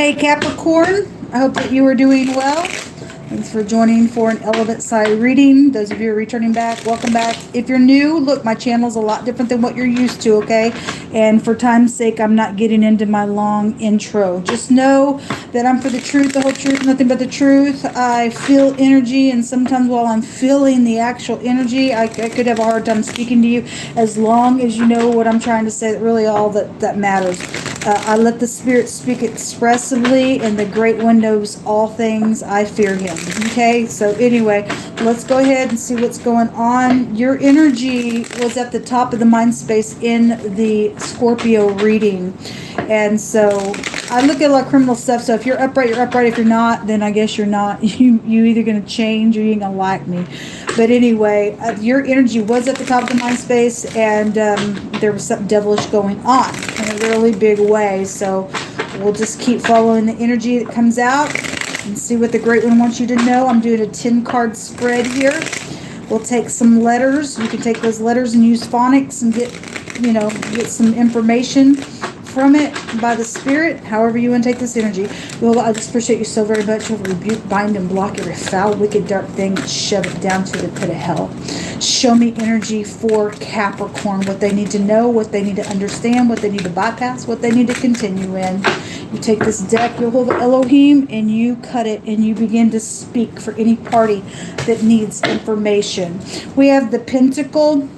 Hey Capricorn, I hope that you are doing well. Thanks for joining for an element side reading. Those of you who are returning back, welcome back. If you're new, look, my channel is a lot different than what you're used to, okay? And for time's sake, I'm not getting into my long intro. Just know that I'm for the truth, the whole truth, nothing but the truth. I feel energy, and sometimes while I'm feeling the actual energy, I could have a hard time speaking to you. As long as you know what I'm trying to say, really all that matters. I let the Spirit speak expressively, and the Great One knows all things. I fear Him. Okay, so anyway, let's go ahead and see what's going on. Your energy was at the top of the mind space in the Scorpio reading. And so I look at a lot of criminal stuff. So if you're upright, you're upright. If you're not, then I guess you're not. You either going to change or you ain't going to like me. But anyway, your energy was at the top of the mind space, and there was something devilish going on in a really big way. So we'll just keep following the energy that comes out and see what the Great One wants you to know. I'm doing a 10-card spread here. We'll take some letters. You can take those letters and use phonics and get some information from it by the Spirit, however you want to take this energy. Well, I just appreciate you so very much. We'll rebuke, bind, and block every foul, wicked, dark thing, and shove it down to the pit of hell. Show me energy for Capricorn, what they need to know, what they need to understand, what they need to bypass, what they need to continue in. You take this deck, you hold the Elohim, and you cut it, and you begin to speak for any party that needs information. We have the Pentacle,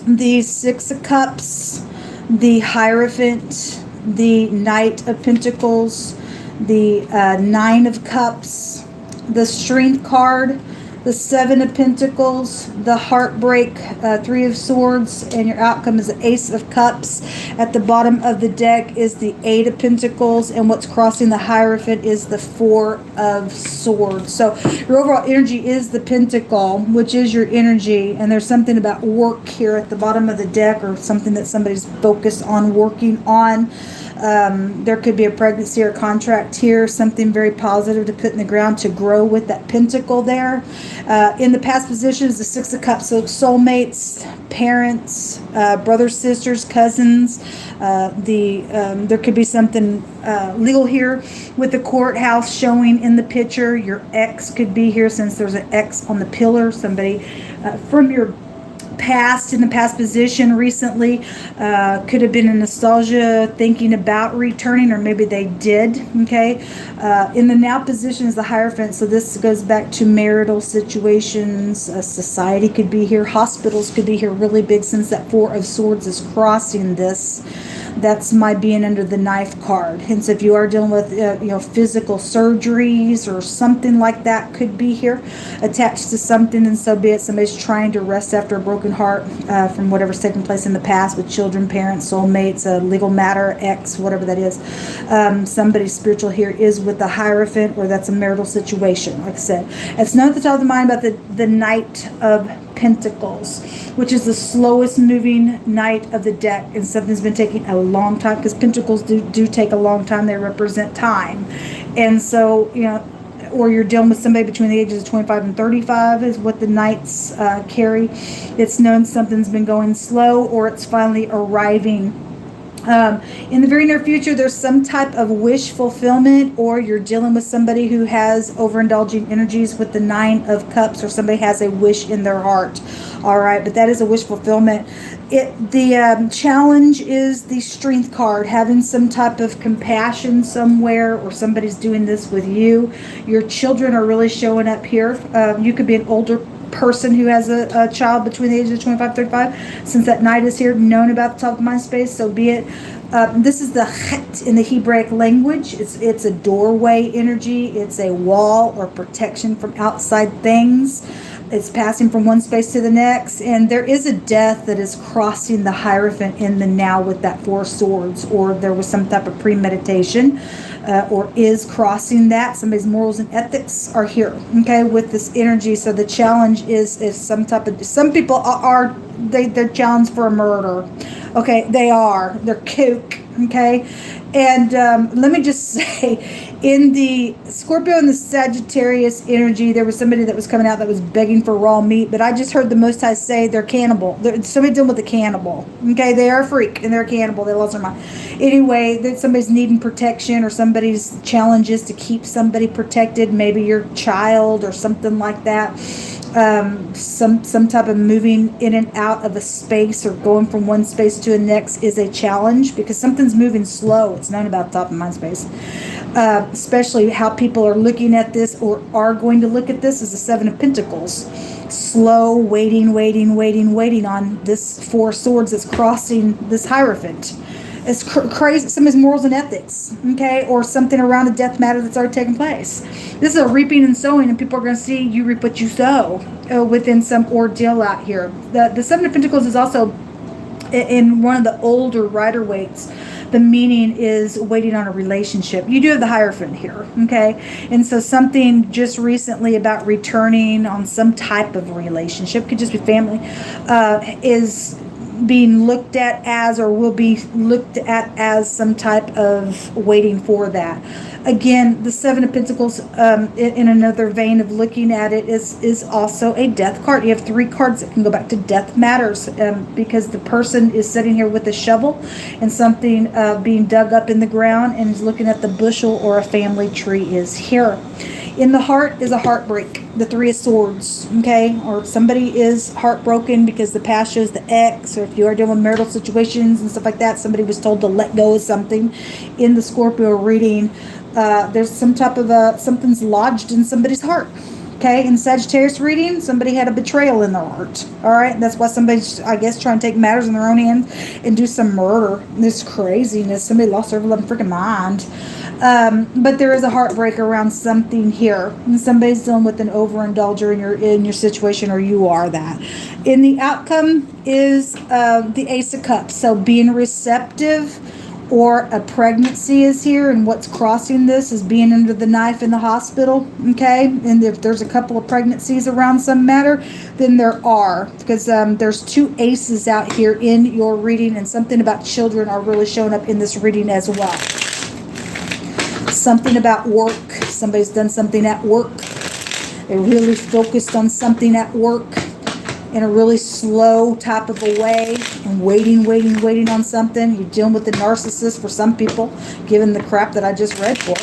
the Six of Cups, the Hierophant, the Knight of Pentacles, the Nine of Cups, the Strength card, the Seven of Pentacles, the Heartbreak, Three of Swords, and your outcome is the Ace of Cups. At the bottom of the deck is the Eight of Pentacles, and what's crossing the Hierophant is the Four of Swords. So your overall energy is the Pentacle, which is your energy, and there's something about work here at the bottom of the deck, or something that somebody's focused on working on. There could be a pregnancy or contract here, something very positive to put in the ground to grow with that pentacle there. In the past position is the Six of Cups, so soulmates, parents, brothers, sisters, cousins. There could be something legal here with the courthouse showing in the picture. Your ex could be here, since there's an X on the pillar. Somebody from your past, in the past position recently, could have been in nostalgia, thinking about returning, or maybe they did. Okay, in the now position is the Hierophant, so this goes back to marital situations. Society could be here, hospitals could be here really big, since that Four of Swords is crossing this. That's my being under the Knife card. Hence, if you are dealing with physical surgeries or something like that, could be here attached to something, and so be it. Somebody's trying to rest after a broken heart from whatever's taken place in the past with children, parents, soulmates, a legal matter, ex, whatever that is. Somebody spiritual here is with the Hierophant, or that's a marital situation. Like I said, it's not at the top of the mind about the Knight of Pentacles, which is the slowest moving knight of the deck, and something's been taking a long time, because pentacles do take a long time. They represent time. And so, or you're dealing with somebody between the ages of 25 and 35 is what the knights carry. It's known something's been going slow, or it's finally arriving. In the very near future, there's some type of wish fulfillment, or you're dealing with somebody who has overindulging energies with the Nine of Cups, or somebody has a wish in their heart. All right, but that is a wish fulfillment. The challenge is the Strength card, having some type of compassion somewhere, or somebody's doing this with you. Your children are really showing up here. You could be an older person who has a child between the ages of 25 and 35, since that Knight is here, known about the top of the mind space, so be it. This is the Chet in the Hebraic language. It's a doorway energy. It's a wall or protection from outside things. It's passing from one space to the next, and there is a death that is crossing the Hierophant in the now with that Four Swords, or there was some type of premeditation, or is crossing that. Somebody's morals and ethics are here, okay, with this energy. So the challenge is some people are they're challenged for a murder. Okay, they're kook. Okay, and let me just say, in the Scorpio and the Sagittarius energy, there was somebody that was coming out that was begging for raw meat, but I just heard the Most High say they're cannibal. Somebody dealing with a cannibal. Okay, they are a freak and they're a cannibal. They lost their mind. Anyway, that somebody's needing protection, or somebody's challenge is to keep somebody protected, maybe your child or something like that. Some type of moving in and out of a space or going from one space to the next is a challenge, because something's moving slow. It's not about top of mind space. Especially how people are looking at this or are going to look at this is the Seven of Pentacles. Slow, waiting on this Four of Swords that's crossing this Hierophant. It's crazy. Somebody's morals and ethics, okay, or something around a death matter that's already taken place. This is a reaping and sowing, and people are going to see you reap what you sow within some ordeal out here. The Seven of Pentacles is also in one of the older Rider-Waite's. The meaning is waiting on a relationship. You do have the Hierophant here, okay? And so something just recently about returning on some type of relationship, could just be family, is being looked at as, or will be looked at as, some type of waiting for that. Again, the Seven of Pentacles, in another vein of looking at it, is also a death card. You have 3 cards that can go back to death matters, because the person is sitting here with a shovel and something being dug up in the ground, and is looking at the bushel, or a family tree is here. In the heart is a heartbreak, the Three of Swords, okay? Or somebody is heartbroken because the past shows the ex, or if you are dealing with marital situations and stuff like that, somebody was told to let go of something. In the Scorpio reading, there's some type of something's lodged in somebody's heart. Okay, in Sagittarius reading, somebody had a betrayal in their heart. All right, that's why somebody's, I guess, trying to take matters in their own hands and do some murder. This craziness. Somebody lost their loving freaking mind. But there is a heartbreak around something here, and somebody's dealing with an overindulger in your situation, or you are that. In the outcome is the Ace of Cups. So being receptive, or a pregnancy is here, and what's crossing this is being under the knife in the hospital, okay? And if there's a couple of pregnancies around some matter, then there are, because there's 2 aces out here in your reading, and something about children are really showing up in this reading as well. Something about work. Somebody's done something at work. They're really focused on something at work in a really slow type of a way, and waiting on something. You're dealing with the narcissist for some people, given the crap that I just read for.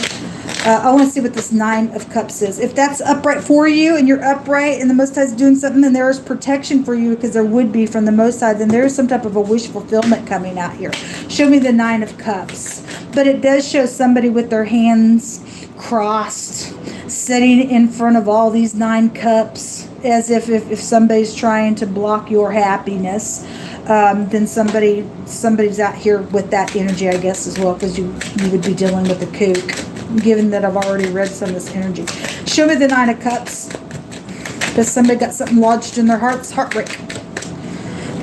I want to see what this 9 of Cups is. If that's upright for you, and you're upright, and the Most High is doing something, and there is protection for you, because there would be from the Most High, then there is some type of a wish fulfillment coming out here. Show me the 9 of Cups. But it does show somebody with their hands crossed, sitting in front of all these 9 cups, as if somebody's trying to block your happiness. Then somebody's out here with that energy, I guess, as well, because you would be dealing with a kook, given that I've already read some of this energy. Show me the 9 of Cups, because somebody got something lodged in their heart's heartbreak.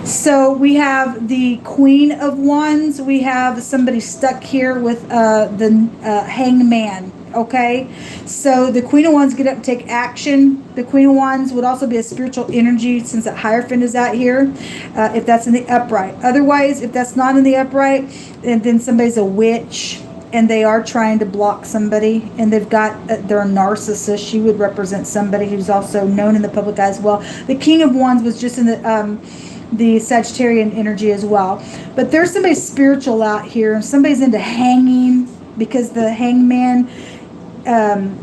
So we have the Queen of Wands. We have somebody stuck here with the Hangman. Okay, so the Queen of Wands get up and take action. The Queen of Wands would also be a spiritual energy, since that Hierophant is out here, if that's in the upright. Otherwise, if that's not in the upright, and then somebody's a witch, and they are trying to block somebody, and they've got they're a narcissist. She would represent somebody who's also known in the public eye as well. The King of Wands was just in the Sagittarian energy as well. But there's somebody spiritual out here, and somebody's into hanging, because the Hangman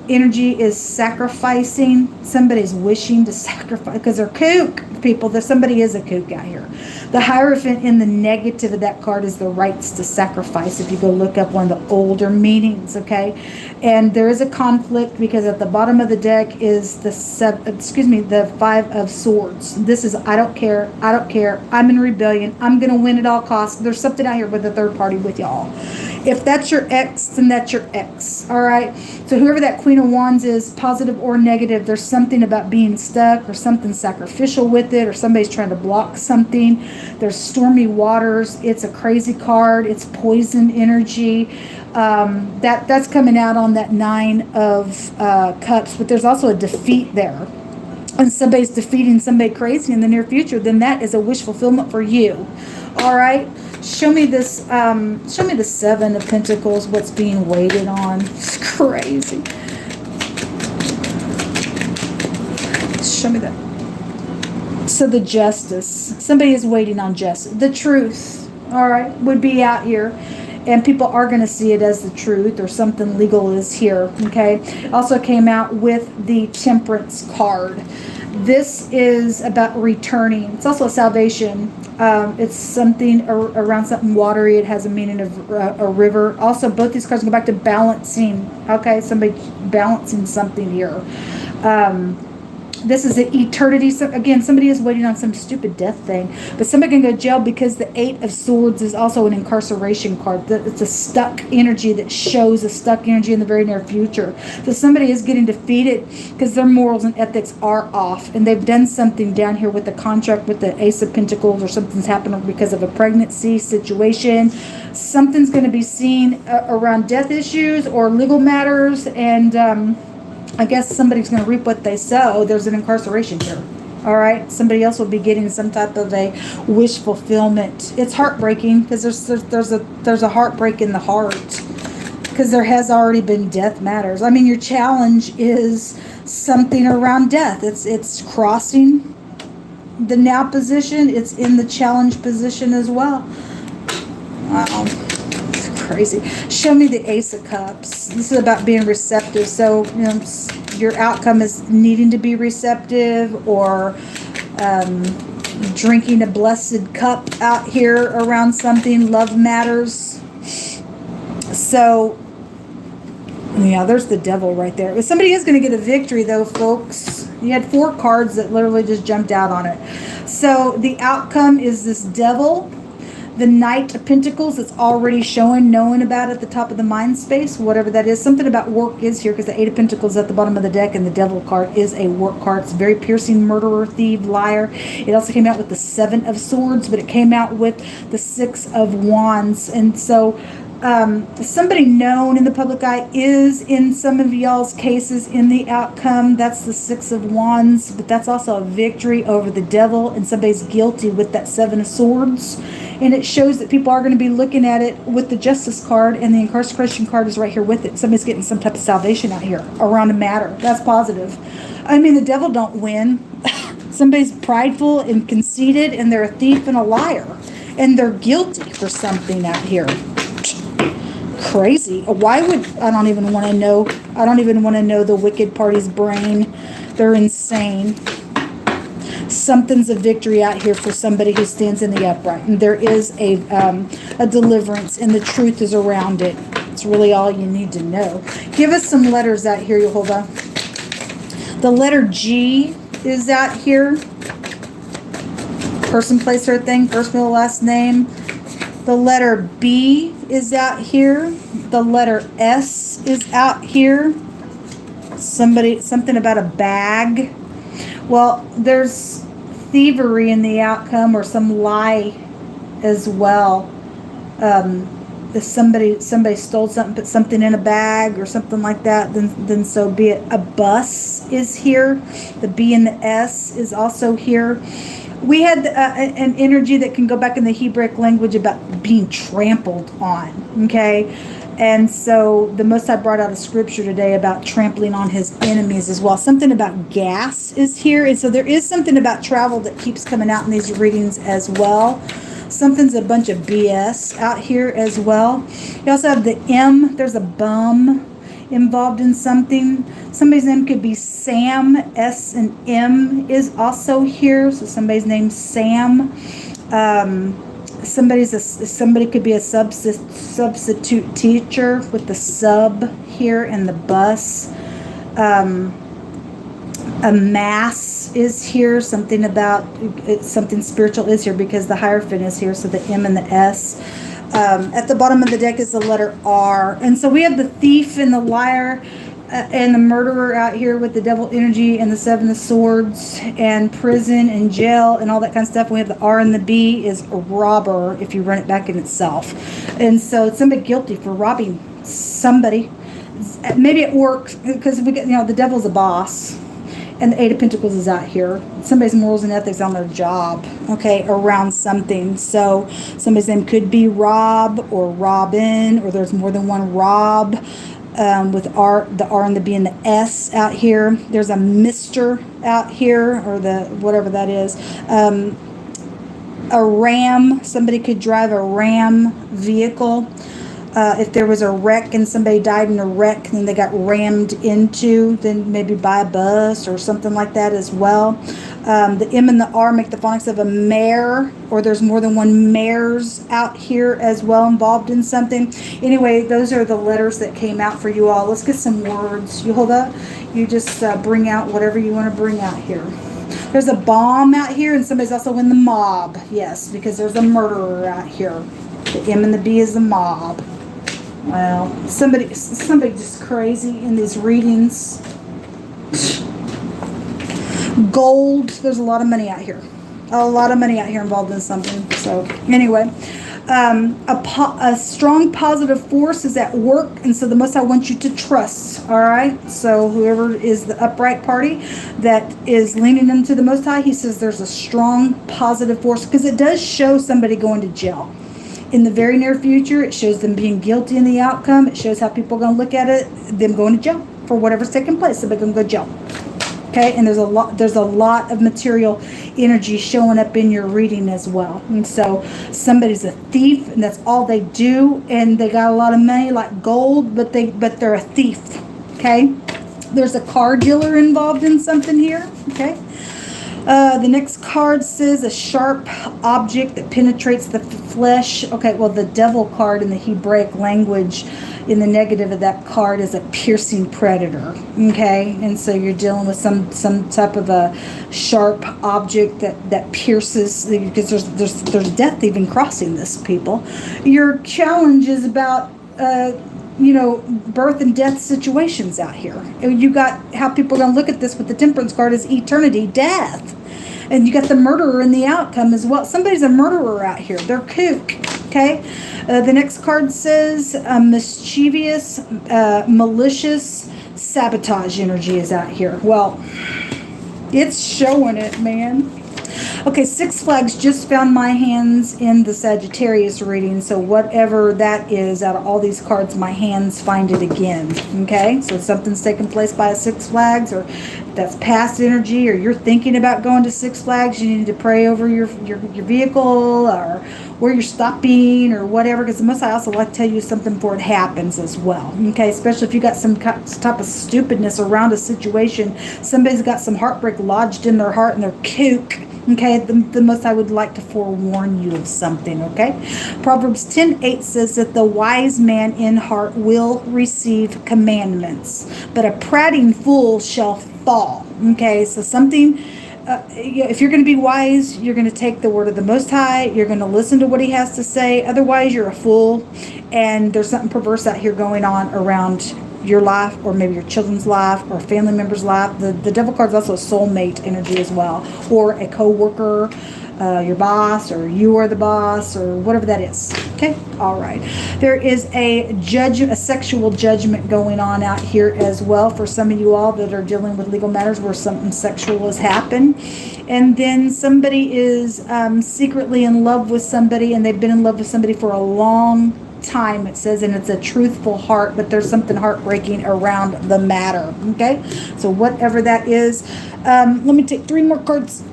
energy is sacrificing. Somebody's wishing to sacrifice, because they're kook people. Somebody is a kook out here. The Hierophant in the negative of that card is the rights to sacrifice, if you go look up one of the older meanings, okay? And there is a conflict, because at the bottom of the deck is the 5 of Swords. This is I don't care, I'm in rebellion, I'm gonna win at all costs. There's something out here with a third party with y'all. If that's your ex, then that's your ex. All right. So whoever that Queen of Wands is, positive or negative, there's something about being stuck, or something sacrificial with it, or somebody's trying to block something. There's stormy waters. It's a crazy card. It's poison energy. That's coming out on that 9 of Cups. But there's also a defeat there. and somebody's defeating somebody crazy in the near future, then that is a wish fulfillment for you. All right. Show me this. Show me the Seven of Pentacles. What's being waited on? It's crazy. Show me that. So the Justice. Somebody is waiting on justice. The Truth. All right. Would be out here. And people are going to see it as the truth, or something legal is here, okay? Also came out with the Temperance card. This is about returning. It's also a salvation. It's something around something watery. It has a meaning of a river. Also, both these cards go back to balancing, okay? Somebody balancing something here. This is an eternity. So again, somebody is waiting on some stupid death thing, but somebody can go to jail because the Eight of Swords is also an incarceration card. It's a stuck energy that shows a stuck energy in the very near future. So somebody is getting defeated because their morals and ethics are off, and they've done something down here with the contract with the Ace of Pentacles, or something's happened because of a pregnancy situation. Something's going to be seen around death issues or legal matters, and I guess somebody's going to reap what they sow. There's an incarceration here. All right. Somebody else will be getting some type of a wish fulfillment. It's heartbreaking because there's a heartbreak in the heart, because there has already been death matters. I mean, your challenge is something around death. It's crossing the now position. It's in the challenge position as well. Wow. Crazy. Show me the Ace of Cups. This is about being receptive. So, you know, your outcome is needing to be receptive, or drinking a blessed cup out here around something. Love matters. So, yeah, there's the Devil right there. Somebody is going to get a victory, though, folks. You had 4 cards that literally just jumped out on it. So, the outcome is this Devil. The Knight of Pentacles, it's already showing, knowing about at the top of the mind space, whatever that is. Something about work is here, because the Eight of Pentacles at the bottom of the deck, and the Devil card is a work card. It's very piercing, murderer, thief, liar. It also came out with the Seven of Swords, but it came out with the Six of Wands. And so somebody known in the public eye is in some of y'all's cases in the outcome. That's the Six of Wands, but that's also a victory over the Devil, and somebody's guilty with that Seven of Swords. And it shows that people are going to be looking at it with the Justice card, and the incarceration card is right here with it. Somebody's getting some type of salvation out here around a matter. That's positive. I mean, the Devil don't win. Somebody's prideful and conceited, and they're a thief and a liar, and they're guilty for something out here. Crazy. Why would I don't even want to know. I don't even want to know the wicked party's brain. They're insane. Something's a victory out here for somebody who stands in the upright, and there is a deliverance, and the truth is around it. It's really all you need to know. Give us some letters out here, Yehovah. The letter G is out here. Person, place, or thing, first, middle, last name. The letter B is out here. The letter S is out here. Something about a bag. Well, there's thievery in the outcome, or some lie as well. If somebody stole something, put something in a bag or something like that, then so be it. A bus is here. The B and the S is also here. We had an energy that can go back in the Hebraic language about being trampled on, okay? And so the Most High brought out a scripture today about trampling on his enemies as well. Something about gas is here. And so there is something about travel that keeps coming out in these readings as well. Something's a bunch of BS out here as well. You also have the M. There's a bum involved in something. Somebody's name could be Sam. S and M is also here. So somebody's name's Sam. Somebody could be a substitute teacher with the sub here and the bus. A mass is here. Something about something spiritual is here, because the Hierophant is here. So the M and the S. At the bottom of the deck is the letter R. And so we have the thief and the liar and the murderer out here with the Devil energy, and the Seven of Swords, and prison and jail and all that kind of stuff. We have the R and the B is a robber if you run it back in itself. And so it's somebody guilty for robbing somebody. Maybe it works because we get, the Devil's a boss. And the Eight of Pentacles is out here. Somebody's morals and ethics on their job, okay, around something. So somebody's name could be Rob or Robin, or there's more than one Rob, with the R and the B and the S out here. There's a Mr. out here, or the whatever that is. A Ram. Somebody could drive a Ram vehicle. If there was a wreck and somebody died in a wreck and they got rammed into, then maybe by a bus or something like that as well. The M and the R make the phonics of a mare, or there's more than one mares out here as well involved in something. Anyway, those are the letters that came out for you all. Let's get some words. You hold up. You just bring out whatever you want to bring out here. There's a bomb out here, and somebody's also in the mob. Yes, because there's a murderer out here. The M and the B is the mob. Well, somebody just crazy in these readings. Gold. There's a lot of money out here. A lot of money out here involved in something. So anyway, a strong positive force is at work, and so the Most High wants you to trust. All right. So whoever is the upright party that is leaning into the Most High, he says there's a strong positive force, because it does show somebody going to jail. In the very near future, it shows them being guilty in the outcome. It shows how people are going to look at it, them going to jail for whatever's taking place. So they're going to go to jail. Okay, and there's a lot of material energy showing up in your reading as well. And so somebody's a thief, and that's all they do, and they got a lot of money like gold, but they're a thief. Okay, there's a car dealer involved in something here. Okay. The next card says a sharp object that penetrates the flesh. Okay, well, the devil card in the Hebraic language, in the negative of that card, is a piercing predator. Okay, and so you're dealing with some type of a sharp object that pierces, because there's death even crossing this, people. Your challenge is about birth and death situations out here. You got how people are going to look at this with the Temperance card as eternity, death. And you got the murderer in the outcome as well. Somebody's a murderer out here. They're kook. Okay. The next card says mischievous, malicious sabotage energy is out here. Well, it's showing it, man. Okay, Six Flags just found my hands in the Sagittarius reading, so whatever that is, out of all these cards, my hands find it again. Okay, so something's taking place by a Six Flags, or that's past energy, or you're thinking about going to Six Flags, you need to pray over your vehicle, or where you're stopping, or whatever, because the Most High also like to tell you something before it happens as well. Okay, especially if you got some type of stupidness around a situation, somebody's got some heartbreak lodged in their heart and their kook. Okay, the Most High would like to forewarn you of something, okay? Proverbs 10:8 says that the wise man in heart will receive commandments, but a prating fool shall fall. Okay, so something, if you're going to be wise, you're going to take the word of the Most High, you're going to listen to what he has to say, otherwise you're a fool, and there's something perverse out here going on around your life, or maybe your children's life, or a family member's life. The devil card is also a soulmate energy as well, or a co-worker, your boss, or you are the boss, or whatever that is. Okay, all right. There is a sexual judgment going on out here as well for some of you all that are dealing with legal matters where something sexual has happened. And then somebody is secretly in love with somebody, and they've been in love with somebody for a long time, it says, and it's a truthful heart, but there's something heartbreaking around the matter. Okay, so whatever that is, let me take 3 more cards.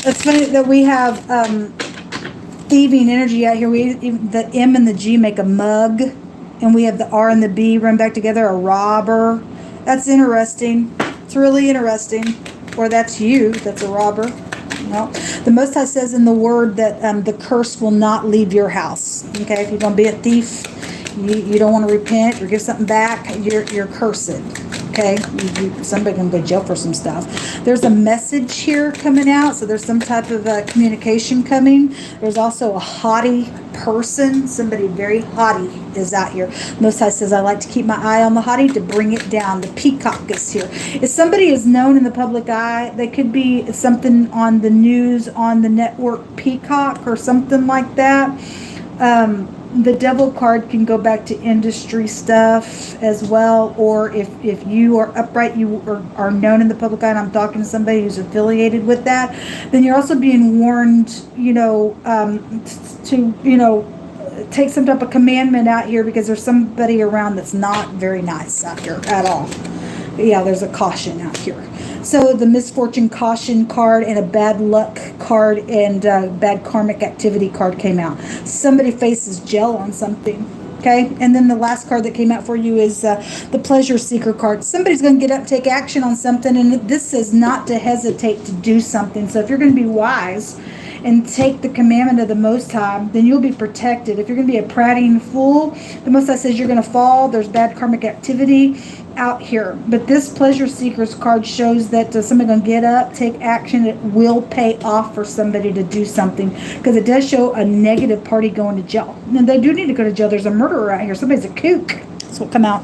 It's funny that we have thieving energy out here. The M and the G make a mug, and we have the R and the B run back together, a robber. That's interesting. It's really interesting. Or that's you, that's a robber. No. The Most High says in the word that the curse will not leave your house. Okay, if you're going to be a thief, you don't want to repent or give something back, you're cursed. Okay, somebody can go to jail for some stuff. There's a message here coming out, so there's some type of communication coming. There's also a haughty person, somebody very haughty is out here. Most High says, I like to keep my eye on the haughty to bring it down. The peacock is here. If somebody is known in the public eye, they could be something on the news, on the network Peacock or something like that. The Devil card can go back to industry stuff as well, or if you are upright, you are known in the public eye, and I'm talking to somebody who's affiliated with that, then you're also being warned, to take some type of commandment out here, because there's somebody around that's not very nice out here at all. Yeah, there's a caution out here. So the misfortune caution card and a bad luck card and bad karmic activity card came out. Somebody faces jail on something. Okay, and then the last card that came out for you is the pleasure seeker card. Somebody's going to get up, take action on something, and this says not to hesitate to do something. So if you're going to be wise and take the commandment of the Most High, then you'll be protected. If you're going to be a prating fool, the Most High says you're going to fall. There's bad karmic activity out here. But this pleasure seekers card shows that somebody's going to get up, take action. It will pay off for somebody to do something, because it does show a negative party going to jail. And they do need to go to jail. There's a murderer out here. Somebody's a kook. That's what come out.